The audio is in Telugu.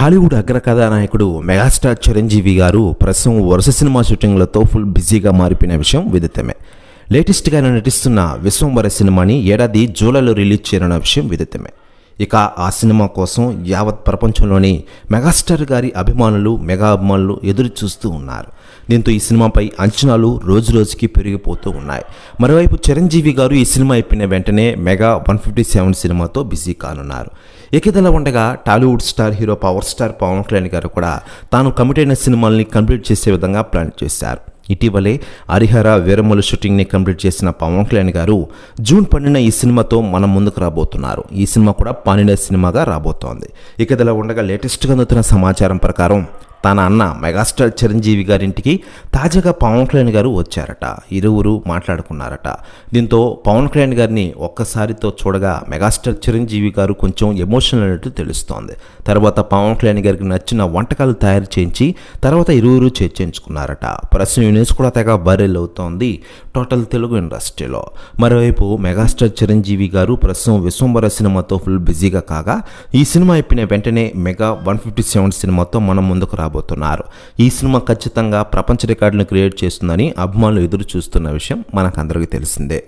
టాలీవుడ్ అగ్రకథానాయకుడు మెగాస్టార్ చిరంజీవి గారు ప్రస్తుతం వరుస సినిమా షూటింగ్లతో ఫుల్ బిజీగా మారిపోయిన విషయం విదితమే. లేటెస్ట్గా ఆయన నటిస్తున్న విశ్వంబర సినిమాని ఏడాది జూలైలో రిలీజ్ చేయనున్న విషయం విదితమే. ఇక ఆ సినిమా కోసం యావత్ ప్రపంచంలోని మెగాస్టార్ గారి మెగా అభిమానులు ఎదురు చూస్తూ ఉన్నారు. దీంతో ఈ సినిమాపై అంచనాలు రోజురోజుకి పెరిగిపోతూ ఉన్నాయి. మరోవైపు చిరంజీవి గారు ఈ సినిమా అయిపోయిన వెంటనే మెగా 157 సినిమాతో బిజీ కానున్నారు. ఇకదలా ఉండగా Tollywood star hero power star Pawan Kalyan గారు కూడా తాను కమిట్ అయిన సినిమాల్ని కంప్లీట్ చేసే విధంగా ప్లాన్ చేశారు. ఇటీవలే హరిహర వీరమల్లు షూటింగ్ని కంప్లీట్ చేసిన పవన్ కళ్యాణ్ గారు జూన్ 12న ఈ సినిమాతో మనం ముందుకు రాబోతున్నారు. ఈ సినిమా కూడా పాన్ సినిమాగా రాబోతోంది. ఇకదలా ఉండగా లేటెస్ట్గా అందుతున్న సమాచారం ప్రకారం తన అన్న మెగాస్టార్ చిరంజీవి గారింటికి తాజాగా పవన్ కళ్యాణ్ గారు వచ్చారట. ఇరువురు మాట్లాడుకున్నారట. దీంతో పవన్ కళ్యాణ్ గారిని ఒక్కసారితో చూడగా మెగాస్టార్ చిరంజీవి గారు కొంచెం ఎమోషనల్ అయినట్టు తెలుస్తోంది. తర్వాత పవన్ కళ్యాణ్ గారికి నచ్చిన వంటకాలు తయారు చేయించి తర్వాత ఇరువురు చర్చించుకున్నారట. ప్రస్తుతం ఈ న్యూస్ కూడా తెగ వైరల్ అవుతోంది టోటల్ తెలుగు ఇండస్ట్రీలో. మరోవైపు మెగాస్టార్ చిరంజీవి గారు ప్రస్తుతం విశ్వంబర సినిమాతో ఫుల్ బిజీగా కాగా ఈ సినిమా అయిపోయిన వెంటనే మెగా 157 సినిమాతో మనం ముందుకు రాబోతున్నారు. ఈ సినిమా ఖచ్చితంగా ప్రపంచ రికార్డులను క్రియేట్ చేస్తుందని అభిమానులు ఎదురు చూస్తున్న విషయం మనకందరికీ తెలిసిందే.